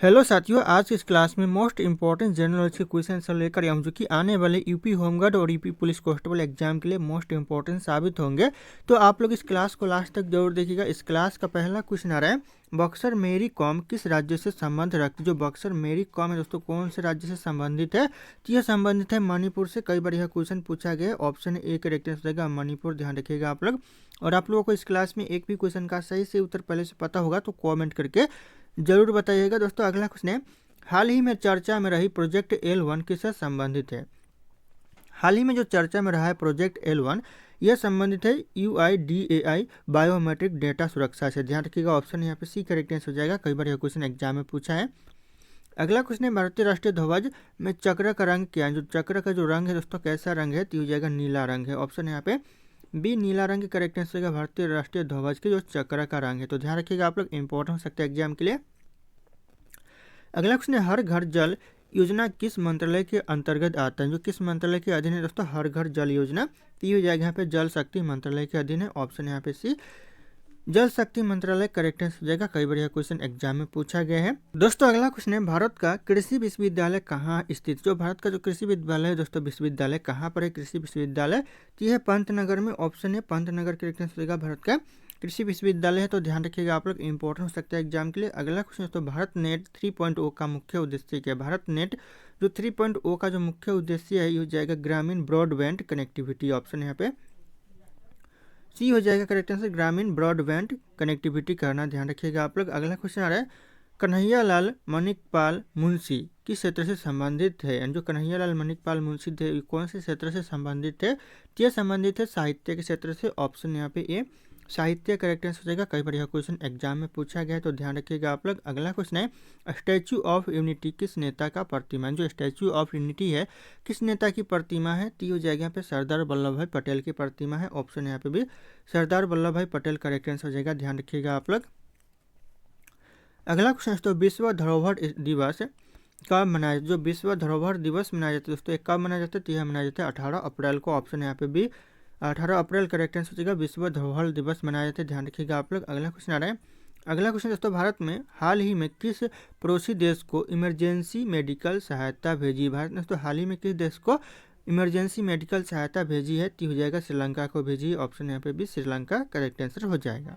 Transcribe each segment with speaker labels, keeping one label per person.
Speaker 1: Hello साथियों, आज की इस क्लास में मोस्ट इंपॉर्टेंट जनरल नॉलेज के क्वेश्चन आंसर लेकर आया हूं, जो कि आने वाले यूपी होमगार्ड और यूपी पुलिस कांस्टेबल एग्जाम के लिए मोस्ट इंपॉर्टेंट साबित होंगे। तो आप लोग इस क्लास को लास्ट तक जरूर देखिएगा। इस क्लास का पहला क्वेश्चन आ रहा है, बॉक्सर मेरी कॉम किस राज्य से संबंध रखती है। जो बॉक्सर मेरी कॉम है दोस्तों, कौन से राज्य से संबंधित है? तो यह संबंधित है मणिपुर से। कई बार यह क्वेश्चन पूछा गया है। ऑप्शन ए करेक्ट आंसर रहेगा मणिपुर। ध्यान रखिएगा आप लोग। और आप लोगों को इस क्लास में एक भी क्वेश्चन का सही से उत्तर पहले से पता होगा तो कॉमेंट करके जरूर बताइएगा। दोस्तों अगला क्वेश्चन है, हाल ही में चर्चा में रही प्रोजेक्ट L1 किससे संबंधित है? हाल ही में जो चर्चा में रहा है प्रोजेक्ट L1, यह संबंधित है UIDAI बायोमेट्रिक डेटा सुरक्षा से। ध्यान रखिएगा, ऑप्शन यहाँ पे सी करेक्ट आंसर हो जाएगा। कई बार यह क्वेश्चन एग्जाम में पूछा है। अगला क्वेश्चन है, भारतीय राष्ट्रीय ध्वज में चक्र का रंग क्या है? जो चक्र का जो रंग है दोस्तों, कैसा रंग है? तो हो जाएगा नीला रंग है। ऑप्शन यहाँ पे बी नीला रंग करेक्ट आंसर है भारतीय राष्ट्रीय ध्वज के जो चक्र का रंग है। तो ध्यान रखिएगा आप लोग, इंपॉर्टेंट हो सकता है एग्जाम के लिए। अगला क्वेश्चन है, हर घर जल योजना किस मंत्रालय के अंतर्गत आता है? जो किस मंत्रालय के अधीन है दोस्तों? हर घर जल योजना। तो ये हो जाएगा यहाँ पे जल शक्ति मंत्रालय के अधीन है। ऑप्शन यहाँ पे सी जल शक्ति मंत्रालय करेक्ट आंसर हो जाएगा। कई बार यह क्वेश्चन एग्जाम में पूछा गया है। दोस्तों अगला क्वेश्चन है, भारत का कृषि विश्वविद्यालय कहाँ स्थित? जो भारत का जो कृषि विद्यालय है दोस्तों, विश्वविद्यालय कहाँ पर है कृषि विश्वविद्यालय? तो यह पंतनगर में। ऑप्शन है पंतनगर करेक्ट आंसर हो जाएगा भारत का कृषि विश्वविद्यालय है। तो ध्यान रखिएगा आप लोग, इंपॉर्टेंट हो सकता है एग्जाम के लिए। अगला क्वेश्चन है, तो भारत नेट 3.0 का मुख्य उद्देश्य क्या है? भारत नेट जो 3.0 का जो मुख्य उद्देश्य है, ये हो जाएगा ग्रामीण ब्रॉडबैंड कनेक्टिविटी। ऑप्शन यहाँ पे सी हो जाएगा करेक्ट आंसर, ग्रामीण ब्रॉडबैंड कनेक्टिविटी करना। ध्यान रखिएगा आप लोग। अगला क्वेश्चन आ रहा है, कन्हैयालाल मणिकपाल मुंशी किस क्षेत्र से संबंधित है? जो कन्हैयालाल मणिकपाल मुंशी थे, कौन से क्षेत्र से संबंधित है? तो यह संबंधित है साहित्य के क्षेत्र से। ऑप्शन यहाँ पे ए साहित्य करेक्ट आंसर हो जाएगा। कई बार यह क्वेश्चन एग्जाम में पूछा गया है, तो ध्यान रखिएगा आप लोग। अगला क्वेश्चन है, स्टैचू ऑफ यूनिटी किस नेता का प्रतिमा है? जो स्टैचू ऑफ यूनिटी है, किस नेता की प्रतिमा है? तो हो जाएगा यहाँ पे सरदार वल्लभ भाई पटेल की प्रतिमा है। ऑप्शन यहाँ पे भी सरदार वल्लभ भाई पटेल करेक्ट आंसर हो जाएगा। ध्यान रखिएगा आप लोग। अगला क्वेश्चन है, तो विश्व धरोहर दिवस कब मनाया? जो विश्व धरोहर दिवस मनाया जाता है दोस्तों, कब मनाया जाता है? तो यह मनाया जाता है 18 अप्रैल को। ऑप्शन यहाँ पे भी 18 अप्रैल करेक्ट आंसर हो जाएगा। विश्व धरोहर दिवस मनाया जाता है। ध्यान रखिएगा आप लोग। अगला क्वेश्चन आ रहा है, अगला क्वेश्चन दोस्तों, भारत में हाल ही में किस पड़ोसी देश को इमरजेंसी मेडिकल सहायता भेजी? भारत ने दोस्तों हाल ही में किस देश को इमरजेंसी मेडिकल सहायता भेजी है? तो हो जाएगा श्रीलंका को भेजी। ऑप्शन यहाँ पे भी श्रीलंका करेक्ट आंसर हो जाएगा।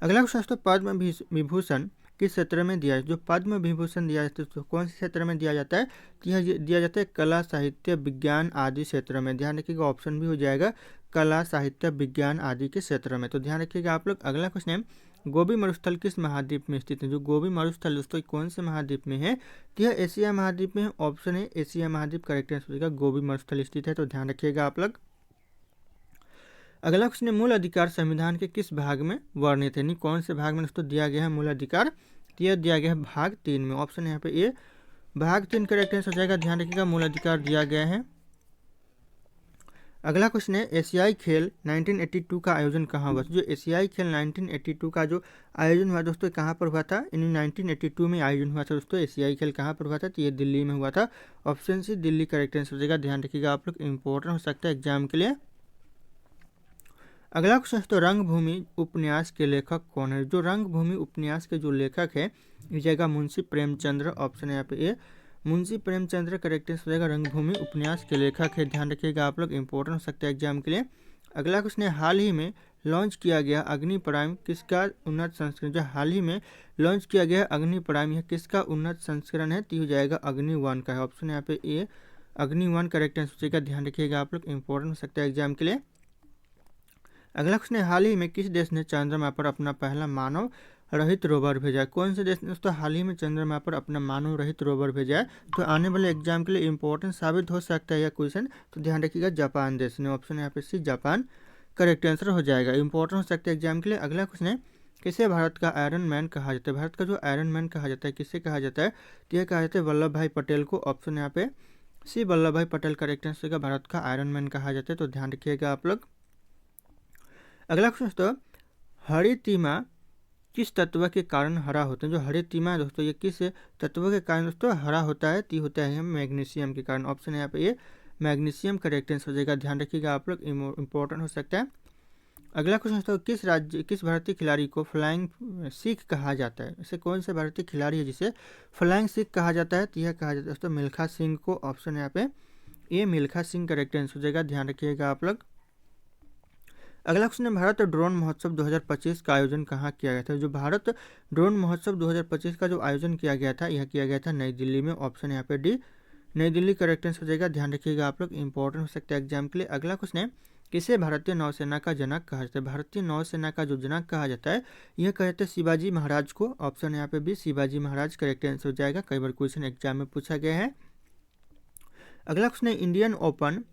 Speaker 1: अगला क्वेश्चन दोस्तों, पद्म विभूषण किस क्षेत्र में दिया है? जो पद्म विभूषण दिया जाता है तो कौन से क्षेत्र में दिया जाता है? तो यह दिया जाता है कला साहित्य विज्ञान आदि क्षेत्र में। ध्यान रखिएगा, ऑप्शन भी हो जाएगा कला साहित्य विज्ञान आदि के क्षेत्र में। तो ध्यान रखिएगा आप लोग। अगला क्वेश्चन है, गोबी मरुस्थल किस महाद्वीप में स्थित है? जो गोबी मरुस्थल दोस्तों कौन से महाद्वीप में है? तो यह एशिया महाद्वीप में है। ऑप्शन है एशिया महाद्वीप करेक्ट आंसर हो जाएगा। गोबी मरुस्थल स्थित है। तो ध्यान रखिएगा आप लोग। अगला क्वेश्चन है, मूल अधिकार संविधान के किस भाग में वर्णित है? नहीं, कौन से भाग में दोस्तों दिया गया है मूल अधिकार? तो यह दिया गया है भाग 3 में। ऑप्शन यहाँ पे ए भाग 3 करेक्ट आंसर हो जाएगा। ध्यान रखिएगा, मूल अधिकार दिया गया है। अगला क्वेश्चन है, एशियाई खेल 1982 का आयोजन कहाँ हुआ? जो एशियाई खेल 1982 का जो आयोजन हुआ दोस्तों, कहाँ पर हुआ था? इन 1982 में आयोजन हुआ था दोस्तों। एशियाई खेल कहाँ पर हुआ था? तो ये दिल्ली में हुआ था। Option C Delhi correct answer हो जाएगा। ध्यान रखिएगा आप लोग, इंपॉर्टेंट हो सकता है एग्जाम के लिए। अगला क्वेश्चन है, तो रंगभूमि उपन्यास के लेखक कौन है? जो रंगभूमि उपन्यास के जो लेखक है, ये जाएगा मुंशी प्रेमचंद्र। ऑप्शन है यहाँ पे ए मुंशी प्रेमचंद्र करेक्ट आंसर हो जाएगा। रंगभूमि उपन्यास के लेखक है। ध्यान रखिएगा आप लोग, इंपॉर्टेंट हो सकता है एग्जाम के लिए। अगला क्वेश्चन है, हाल ही में लॉन्च किया गया अग्नि प्राइम किसका उन्नत संस्करण? जो हाल ही में लॉन्च किया गया अग्नि प्राइम, यह किसका उन्नत संस्करण है? तो हो जाएगा अग्नि 1 का है। ऑप्शन यहाँ पे ए अग्नि 1 करेक्ट आंसर हो जाएगा। ध्यान रखिएगा आप लोग, इंपॉर्टेंट हो सकता है एग्जाम के लिए। अगला क्वेश्चन है, हाल ही में किस देश ने चंद्रमा पर अपना पहला मानव रहित रोवर भेजा है? कौन से देश ने दोस्तों हाल ही में चंद्रमा पर अपना मानव रहित रोवर भेजा है? तो आने वाले एग्जाम के लिए इंपॉर्टेंट साबित हो सकता है यह क्वेश्चन। तो ध्यान रखिएगा, जापान देश ने। ऑप्शन यहाँ पे सी जापान करेक्ट आंसर हो जाएगा। इंपॉर्टेंट हो सकता है एग्जाम के लिए। अगला क्वेश्चन है, किसे भारत का आयरन मैन कहा जाता है? भारत का जो आयरन मैन कहा जाता है, किससे कहा जाता है? तो यह कहा जाता है वल्लभ भाई पटेल को। ऑप्शन यहाँ पे सी वल्लभ भाई पटेल करेक्ट आंसर होगा। भारत का आयरन मैन कहा जाता है। तो ध्यान रखिएगा आप लोग। अगला क्वेश्चन दोस्तों, हरितिमा किस तत्व के कारण हरा होता है? जो हरितिमा है दोस्तों, ये किस तत्व के कारण दोस्तों हरा होता है? ती होता है मैग्नीशियम के कारण। ऑप्शन है यहाँ पे ये मैग्नीशियम करेक्ट आंसर हो जाएगा। ध्यान रखिएगा आप लोग, इंपॉर्टेंट हो सकता है। अगला क्वेश्चन दोस्तों, किस भारतीय खिलाड़ी को फ्लाइंग सिख कहा जाता है? ऐसे कौन से भारतीय खिलाड़ी है जिसे फ्लाइंग सिख कहा जाता है? तो यह कहा जाता है दोस्तों मिल्खा सिंह को। ऑप्शन है यहाँ पे ए मिल्खा सिंह करेक्ट आंसर हो जाएगा, ध्यान रखिएगा आप लोग। अगला क्वेश्चन है, भारत ड्रोन महोत्सव 2025 का आयोजन कहाँ किया गया था? जो भारत ड्रोन महोत्सव 2025 का जो आयोजन किया गया था, यह किया गया था नई दिल्ली में। ऑप्शन यहाँ पे डी नई दिल्ली करेक्ट आंसर हो जाएगा, ध्यान रखिएगा आप लोग, इंपॉर्टेंट हो सकता है एग्जाम के लिए। अगला क्वेश्चन है, किसे भारतीय नौसेना का जनक कहा जाता है? भारतीय नौसेना का जो जनक कहा जाता है, यह कहा जाता है शिवाजी महाराज को। ऑप्शन यहाँ पे भी शिवाजी महाराज करेक्ट आंसर हो जाएगा, कई बार क्वेश्चन एग्जाम में पूछा गया है। अगला क्वेश्चन है, इंडियन ओपन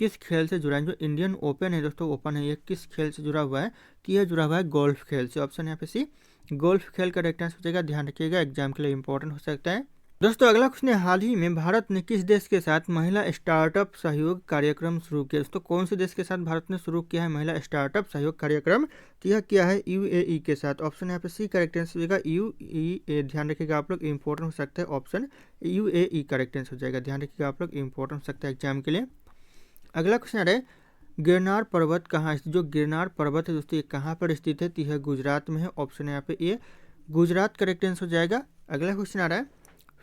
Speaker 1: किस खेल से जुड़ा है? जो इंडियन ओपन है दोस्तों, ओपन है, ये किस खेल से जुड़ा हुआ है? तो यह जुड़ा हुआ है गोल्फ खेल से। ऑप्शन यहाँ पे सी गोल्फ खेल का करेक्ट आंसर हो जाएगा, ध्यान रखिएगा, एग्जाम के लिए इंपॉर्टेंट हो सकता है। दोस्तों अगला क्वेश्चन है, हाल ही में भारत ने किस देश के साथ महिला स्टार्टअप सहयोग कार्यक्रम शुरू किया? दोस्तों कौन से देश के साथ भारत ने शुरू किया है महिला स्टार्टअप सहयोग कार्यक्रम? तो यह किया है यूएई के साथ। ऑप्शन यहाँ पे सी करेक्ट आंसर हो जाएगा, यूएई, ध्यान रखिएगा आप लोग, इंपॉर्टेंट हो सकता है ऑप्शन यूएई करेक्ट आंसर हो जाएगा, ध्यान रखिएगा आप लोग, इंपॉर्टेंट हो सकता है एग्जाम के लिए। अगला क्वेश्चन है, गिरनार पर्वत कहाँ स्थित? जो गिरनार पर्वत है दोस्तों, ये कहाँ पर स्थित है? तो यह गुजरात में है। ऑप्शन यहाँ पे ये गुजरात करेक्ट आंसर हो जाएगा। अगला क्वेश्चन आ रहा है,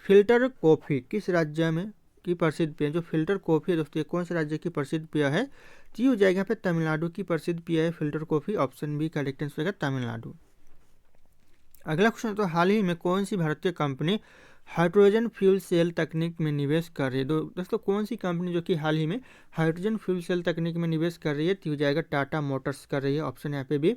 Speaker 1: फिल्टर कॉफ़ी किस राज्य में की प्रसिद्ध पेय? जो फिल्टर कॉफ़ी है दोस्तों, ये कौन से राज्य की प्रसिद्ध पेय है? तो ये हो जाएगा यहाँ पे तमिलनाडु की प्रसिद्ध पेय है filter coffee. Option B correct answer हो जाएगा, तमिलनाडु। अगला क्वेश्चन तो, हाल ही में कौन सी भारतीय कंपनी हाइड्रोजन फ्यूल सेल तकनीक में निवेश कर रही है? दोस्तों कौन सी कंपनी जो कि हाल ही में हाइड्रोजन फ्यूल सेल तकनीक में निवेश कर रही है? तो हो जाएगा टाटा मोटर्स कर रही है। ऑप्शन यहाँ पे भी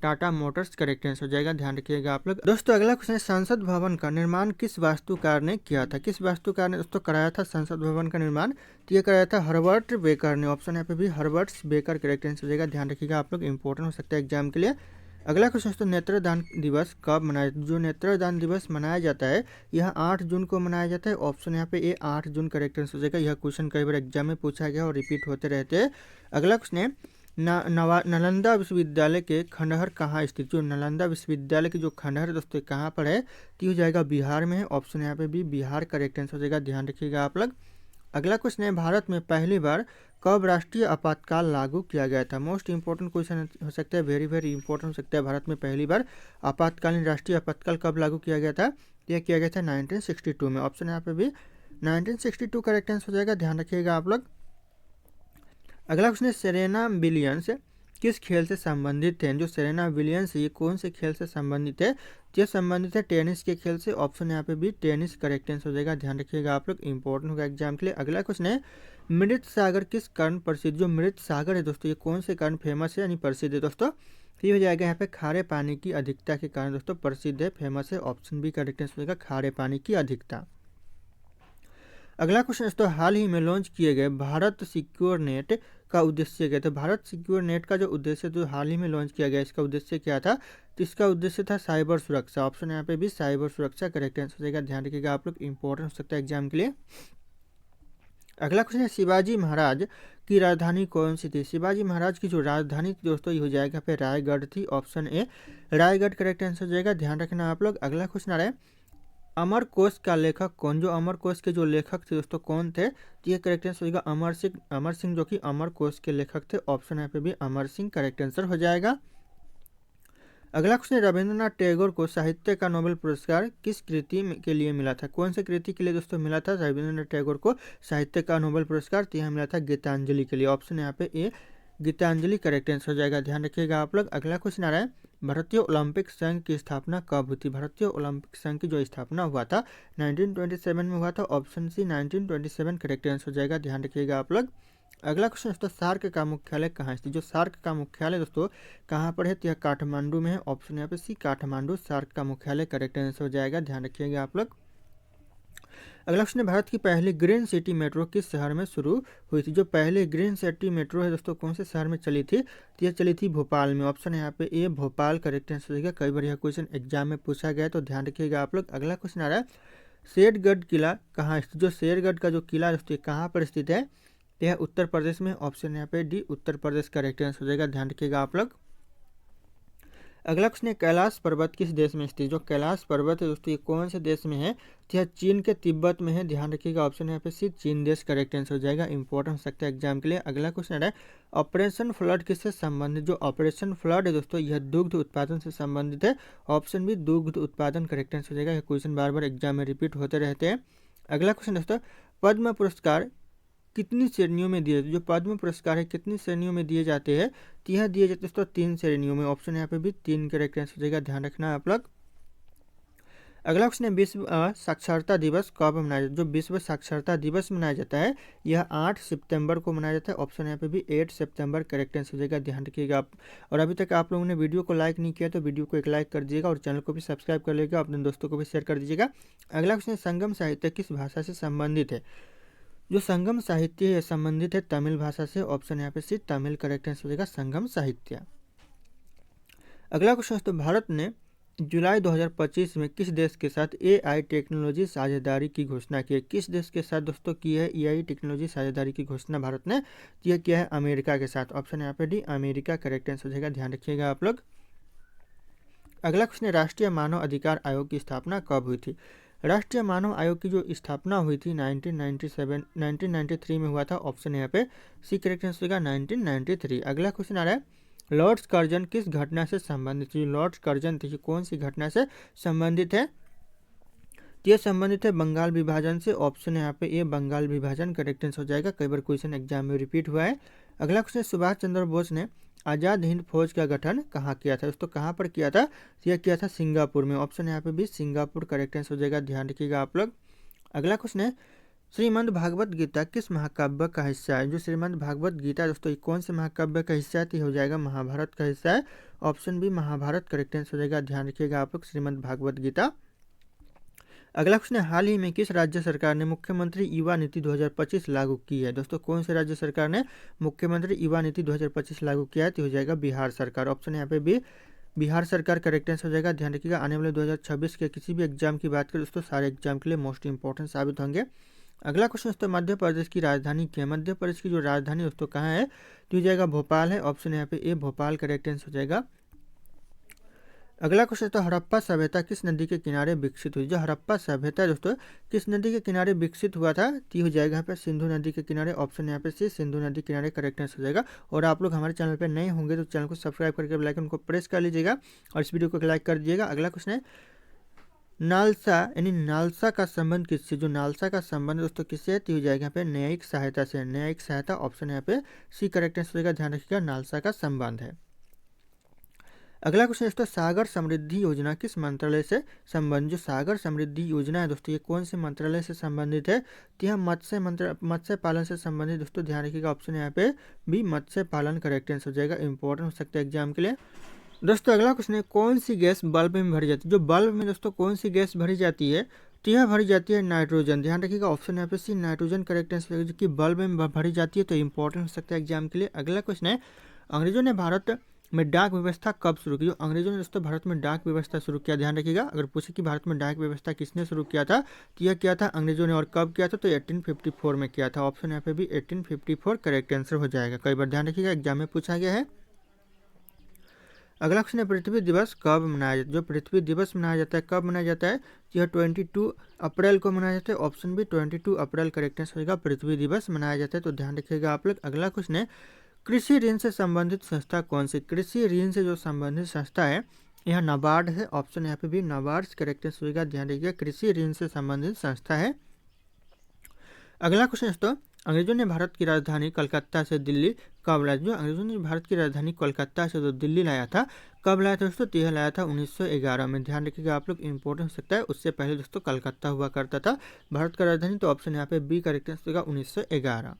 Speaker 1: टाटा मोटर्स करेक्ट आंसर हो जाएगा, ध्यान रखिएगा आप लोग। दोस्तों अगला क्वेश्चन है, संसद भवन का निर्माण किस वास्तुकार ने किया था? किस वास्तुकार ने दोस्तों कराया था संसद भवन का निर्माण? तो ये कराया था हर्बर्ट बेकर ने। ऑप्शन यहाँ पे भी हर्बर्ट बेकर करेक्ट आंसर हो जाएगा, ध्यान रखिएगा आप लोग, इंपॉर्टेंट हो सकता है एग्जाम के लिए। अगला क्वेश्चन दोस्तों, नेत्रदान दिवस कब मनाया? जो नेत्रदान दिवस मनाया जाता है, यह 8 जून को मनाया जाता है। ऑप्शन यहाँ पे ए 8 जून करेक्ट आंसर हो जाएगा। यह क्वेश्चन कई बार एग्जाम में पूछा गया और रिपीट होते रहते हैं। अगला क्वेश्चन है, नालंदा विश्वविद्यालय के खंडहर कहाँ स्थित? जो नालंदा विश्वविद्यालय की जो खंडहर दोस्तों कहाँ पर है? तो हो जाएगा बिहार में है। ऑप्शन यहाँ पे भी बिहार करेक्ट आंसर हो जाएगा, ध्यान रखिएगा आप लोग। अगला क्वेश्चन है, भारत में पहली बार कब राष्ट्रीय आपातकाल लागू किया गया था? मोस्ट इंपॉर्टेंट क्वेश्चन हो सकता है, वेरी वेरी इंपॉर्टेंट हो सकता है। भारत में पहली बार आपातकालीन राष्ट्रीय आपातकाल कब लागू किया गया था? यह किया गया था 1962 में। ऑप्शन यहाँ पे भी 1962 करेक्ट आंसर हो जाएगा, ध्यान रखिएगा आप लोग। अगला क्वेश्चन है, सेरेना विलियम्स किस खेल से संबंधित हैं? जो सेरेना विलियम्स ये कौन से खेल से संबंधित है? ये संबंधित है टेनिस के खेल से। ऑप्शन यहाँ पे भी टेनिस करेक्ट आंसर हो जाएगा, ध्यान रखिएगा आप लोग, इंपॉर्टेंट होगा एग्जाम के लिए। अगला क्वेश्चन है, मृत सागर किस कारण प्रसिद्ध? जो मृत सागर है दोस्तों, ये कौन से कारण फेमस है यानी प्रसिद्ध है दोस्तों? ये हो जाएगा यहाँ पे खारे पानी की अधिकता के कारण दोस्तों प्रसिद्ध है, फेमस है। ऑप्शन बी करेक्ट आंसर हो जाएगा, खारे पानी की अधिकता। अगला क्वेश्चन दोस्तों, हाल ही में लॉन्च किए गए भारत सिक्योर नेट का उद्देश्य क्या था? भारत सिक्योर नेट का जो उद्देश्य जो हाल ही में लॉन्च किया गया, इसका उद्देश्य क्या था? तो इसका उद्देश्य था साइबर सुरक्षा। ऑप्शन यहाँ पे भी साइबर सुरक्षा करेक्ट आंसर हो जाएगा, ध्यान रखिएगा आप लोग, इंपॉर्टेंट हो सकता है एग्जाम के लिए। अगला क्वेश्चन है, शिवाजी महाराज की राजधानी कौन सी थी? शिवाजी महाराज की जो राजधानी थी दोस्तों, ये हो जाएगा पे रायगढ़ थी। Option A Raigarh correct answer हो जाएगा, ध्यान रखना आप लोग। अगला क्वेश्चन आ रहा है, अमर कोश का लेखक कौन? जो अमर कोश के जो लेखक थे दोस्तों कौन थे? तो ये करेक्ट आंसर होगा अमर सिंह। अमर सिंह जो कि अमर कोश के लेखक थे। ऑप्शन यहाँ पे भी अमर सिंह करेक्ट आंसर हो जाएगा। अगला क्वेश्चन, रविंद्रनाथ टैगोर को साहित्य का नोबेल पुरस्कार किस कृति के लिए मिला था? कौन से कृति के लिए दोस्तों मिला था रविंद्रनाथ टैगोर को साहित्य का नोबेल पुरस्कार? तो यह मिला था गीतांजलि के लिए। ऑप्शन यहाँ पे ए गीतांजलि करेक्ट आंसर हो जाएगा, ध्यान रखिएगा आप लोग। अगला क्वेश्चन आ रहा है, भारतीय ओलंपिक संघ की स्थापना कब हुई थी? भारतीय ओलंपिक संघ की जो स्थापना हुआ था 1927 में हुआ था। ऑप्शन सी 1927 करेक्ट आंसर हो जाएगा, ध्यान रखिएगा आप लोग। अगला क्वेश्चन दोस्तों, सार्क का मुख्यालय कहाँ स्थित? जो सार्क का मुख्यालय दोस्तों कहाँ पर है? तो यह काठमांडू में है। ऑप्शन यहाँ पे सी काठमांडू सार्क का मुख्यालय करेक्ट आंसर हो जाएगा, ध्यान रखिएगा आप लोग। अगला क्वेश्चन है, भारत की पहली ग्रीन सिटी मेट्रो किस शहर में शुरू हुई थी? जो पहले ग्रीन सिटी मेट्रो है दोस्तों कौन से शहर में चली थी? तो यह चली थी भोपाल में। ऑप्शन है यहाँ पे ए भोपाल करेक्ट आंसर होगा, कई बार यह क्वेश्चन एग्जाम में पूछा गया तो ध्यान रखिएगा आप लोग। अगला क्वेश्चन आ रहा है, शेरगढ़ किला कहाँ स्थित? जो शेरगढ़ का जो किला दोस्तों कहाँ पर स्थित है? यह उत्तर प्रदेश में। ऑप्शन यहाँ पे D Uttar Pradesh correct answer हो जाएगा, ध्यान रखिएगा आप लोग। अगला क्वेश्चन है कैलाश पर्वत किस देश में स्थित। जो कैलाश पर्वत है दोस्तों ये कौन से देश में है, तो यह चीन के तिब्बत में है। ध्यान रखिएगा, ऑप्शन यहाँ पे सी चीन देश करेक्ट आंसर हो जाएगा, इंपॉर्टेंट हो सकता है एग्जाम के लिए। अगला क्वेश्चन है ऑपरेशन फ्लड किससे संबंधित। जो ऑपरेशन फ्लड है दोस्तों यह दुग्ध उत्पादन से संबंधित है, ऑप्शन बी दुग्ध उत्पादन करेक्ट आंसर हो जाएगा। यह क्वेश्चन बार बार एग्जाम में रिपीट होते रहते हैं। अगला क्वेश्चन दोस्तों पद्म पुरस्कार कितनी श्रेणियों में दिए, जो पद्म पुरस्कार है कितनी श्रेणियों में दिए जाते हैं, तो यह दिए जाते हैं दोस्तों 3 श्रेणियों में, ऑप्शन यहाँ पे भी 3 करेक्ट आंसर हो जाएगा, ध्यान रखना आप लोग। अगला क्वेश्चन है विश्व साक्षरता दिवस कब मनाया जाता है। जो विश्व साक्षरता दिवस मनाया जाता है यह 8 सितंबर को मनाया जाता है, ऑप्शन यहाँ पे भी 8 सितंबर करेक्ट आंसर हो जाएगा, ध्यान रखिएगा आप। और अभी तक आप लोगों ने वीडियो को लाइक नहीं किया तो वीडियो को एक लाइक कर दीजिएगा और चैनल को भी सब्सक्राइब कर लीजिएगा, अपने दोस्तों को भी शेयर कर दीजिएगा। अगला क्वेश्चन है संगम साहित्य किस भाषा से संबंधित है। जो संगम साहित्य है संबंधित है तमिल भाषा से, ऑप्शन यहाँ पे सी तमिल करेक्ट आंसर हो जाएगा संगम साहित्य। अगला क्वेश्चन तो भारत ने जुलाई 2025 में किस देश के साथ एआई टेक्नोलॉजी साझेदारी की घोषणा की है। किस देश के साथ दोस्तों की है एआई टेक्नोलॉजी साझेदारी की घोषणा भारत ने, यह किया है अमेरिका के साथ, ऑप्शन यहाँ पे डी अमेरिका करेक्ट आंसर हो जाएगा, ध्यान रखिएगा आप लोग। अगला क्वेश्चन है राष्ट्रीय मानव अधिकार आयोग की स्थापना कब हुई थी। राष्ट्रीय मानव आयोग की जो स्थापना हुई थी 1993 में हुआ था, ऑप्शन यहाँ पे सी करेक्ट आंसर होगा 1993। अगला क्वेश्चन आ रहा है लॉर्ड्स कर्जन किस घटना से संबंधित है। लॉर्ड्स कर्जन थी कौन सी घटना से संबंधित है, तो यह संबंधित है बंगाल विभाजन से, ऑप्शन यहाँ पे ये बंगाल विभाजन करेक्ट आंसर हो जाएगा, कई बार क्वेश्चन एग्जाम में रिपीट हुआ है। अगला क्वेश्चन सुभाष चंद्र बोस ने आज़ाद हिंद फौज का गठन कहाँ किया था। दोस्तों कहाँ पर किया था, यह किया था सिंगापुर में, ऑप्शन यहाँ पे भी सिंगापुर करेक्ट आंसर हो जाएगा, ध्यान रखिएगा आप लोग। अगला क्वेश्चन है श्रीमद् भागवत गीता किस महाकाव्य का हिस्सा है। जो श्रीमद् भागवत गीता दोस्तों कौन से महाकाव्य का हिस्सा है, तो हो जाएगा महाभारत का हिस्सा है, option B Mahabharata correct answer हो जाएगा, ध्यान रखिएगा आप लोग श्रीमद् भागवत गीता। अगला क्वेश्चन है हाल ही में किस राज्य सरकार ने मुख्यमंत्री युवा नीति 2025 लागू की है। दोस्तों कौन से राज्य सरकार ने मुख्यमंत्री युवा नीति 2025 लागू किया है, तो हो जाएगा बिहार सरकार, ऑप्शन यहाँ पे भी बिहार सरकार करेक्ट आंसर हो जाएगा, ध्यान रखिएगा। आने वाले 2026 के किसी भी एग्जाम की बात करें दोस्तों सारे एग्जाम के लिए मोस्ट इंपॉर्टेंट साबित होंगे। अगला क्वेश्चन दोस्तों मध्य प्रदेश की राजधानी क्या है। मध्य प्रदेश की जो राजधानी दोस्तों कहाँ है, तो हो जाएगा भोपाल है, ऑप्शन यहाँ पे ए भोपाल करेक्ट आंसर हो जाएगा। अगला क्वेश्चन तो हड़प्पा सभ्यता किस नदी के किनारे विकसित हुई। जो हड़प्पा सभ्यता दोस्तों किस नदी के किनारे विकसित हुआ था, तो हो जाएगा यहाँ पे सिंधु नदी के किनारे, ऑप्शन यहाँ पे सी सिंधु नदी किनारे करेक्ट आंसर हो जाएगा। और आप लोग हमारे चैनल पे नए होंगे तो चैनल को सब्सक्राइब करके बेल आइकन को प्रेस कर लीजिएगा और इस वीडियो को लाइक कर दीजिएगा। अगला क्वेश्चन है नालसा यानी नालसा का संबंध किससे। जो नालसा का संबंध दोस्तों किससे है, तो हो जाएगा यहाँ पे न्यायिक सहायता से, न्यायिक सहायता, ऑप्शन यहाँ पे सी करेक्ट आंसर होगा, ध्यान रखिएगा नालसा का संबंध है। अगला क्वेश्चन दोस्तों सागर समृद्धि योजना किस मंत्रालय से संबंधित। जो सागर समृद्धि योजना है दोस्तों ये कौन से मंत्रालय से संबंधित है, तो यह मत्स्य पालन से संबंधित दोस्तों, ध्यान रखिएगा ऑप्शन यहाँ पे भी मत्स्य पालन करेक्ट आंसर हो जाएगा, इंपॉर्टेंट हो सकता है एग्जाम के लिए। दोस्तों अगला क्वेश्चन है कौन सी गैस बल्ब में भरी जाती है। जो बल्ब में दोस्तों कौन सी गैस भरी जाती है, तो यह भरी जाती है नाइट्रोजन, ध्यान रखिएगा ऑप्शन यहाँ पे सी नाइट्रोजन करेक्ट आंसर, जो कि बल्ब में भरी जाती है, तो इंपॉर्टेंट हो सकता है एग्जाम के लिए। अगला क्वेश्चन है अंग्रेजों ने भारत में डाक व्यवस्था कब शुरू की। जो अंग्रेजों ने दोस्तों भारत में डाक व्यवस्था शुरू किया, ध्यान रखिएगा। अगर पूछे कि भारत में डाक व्यवस्था किसने शुरू किया था, तो यह किया था अंग्रेजों ने, और कब किया था, तो 1854 में किया था, ऑप्शन यहाँ पे भी 1854 करेक्ट आंसर हो जाएगा, कई बार ध्यान रखिएगा एग्जाम में पूछा गया है। अगला क्वेश्चन है पृथ्वी दिवस कब मनाया जाता है। जो पृथ्वी दिवस मनाया जाता है कब मनाया जाता है, यह 22 अप्रैल को मनाया जाता है, ऑप्शन भी 22 अप्रैल करेक्ट आंसर होगा, पृथ्वी दिवस मनाया जाता है, तो ध्यान रखिएगा आप लोग। अगला क्वेश्चन है कृषि ऋण से संबंधित संस्था कौन सी। कृषि ऋण से जो संबंधित संस्था है यह नाबार्ड है, ऑप्शन यहाँ पे भी नाबार्ड करेक्ट आंसर होगा, ध्यान रखिएगा कृषि ऋण से संबंधित संस्था है। अगला क्वेश्चन दोस्तों अंग्रेजों ने भारत की राजधानी कलकत्ता से दिल्ली कब लाया। जो अंग्रेजों ने भारत की राजधानी कोलकाता से जो दिल्ली लाया था, कब लाया था दोस्तों, तो यह लाया था 1911 में, ध्यान रखिएगा आप लोग, इंपॉर्टेंट हो सकता है। उससे पहले दोस्तों कलकत्ता हुआ करता था भारत का राजधानी, तो ऑप्शन यहाँ पे बी करेक्ट आंसर होगा 1911।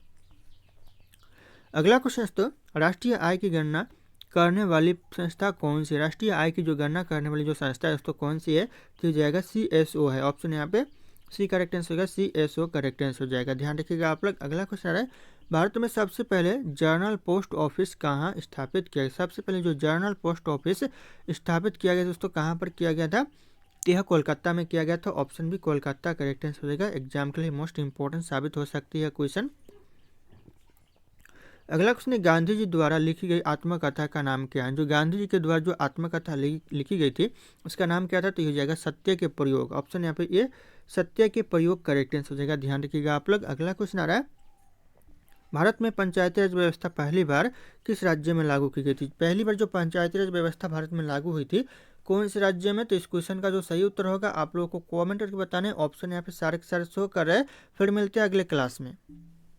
Speaker 1: अगला क्वेश्चन दोस्तों राष्ट्रीय आय की गणना करने वाली संस्था कौन सी। राष्ट्रीय आय की जो गणना करने वाली जो संस्था है दोस्तों कौन सी है, तो हो जाएगा CSO है, ऑप्शन यहाँ पे सी करेक्ट आंसर होगा, CSO करेक्ट आंसर हो जाएगा, ध्यान रखिएगा आप लोग। अगला क्वेश्चन है भारत में सबसे पहले जर्नल पोस्ट ऑफिस कहाँ स्थापित किया गया। सबसे पहले जो जर्नल पोस्ट ऑफिस स्थापित किया गया दोस्तों कहाँ पर किया गया था, यह कोलकाता में किया गया था, ऑप्शन भी कोलकाता करेक्ट आंसर हो जाएगा, एग्जाम के लिए मोस्ट इंपॉर्टेंट साबित हो सकती है क्वेश्चन। अगला क्वेश्चन है, गांधी जी द्वारा लिखी गई आत्मकथा का नाम क्या है? जो गांधी जी के द्वारा जो आत्मकथा लिखी गई थी उसका नाम क्या था? तो ये हो जाएगा सत्य के प्रयोग। ऑप्शन यहाँ पे ये सत्य के प्रयोग करेक्ट आंसर हो जाएगा, ध्यान रखिएगा आप लोग। अगला क्वेश्चन आ रहा है, भारत में पंचायती राज व्यवस्था पहली बार किस राज्य में लागू की गई थी? पहली बार जो पंचायती राज व्यवस्था भारत में लागू हुई थी कौन से राज्य में? तो इस क्वेश्चन का जो सही उत्तर होगा आप लोगों को कमेंट करके बताना है। ऑप्शन यहाँ पे सारे के सारे शो कर रहे हैं। फिर मिलते हैं अगले क्लास में।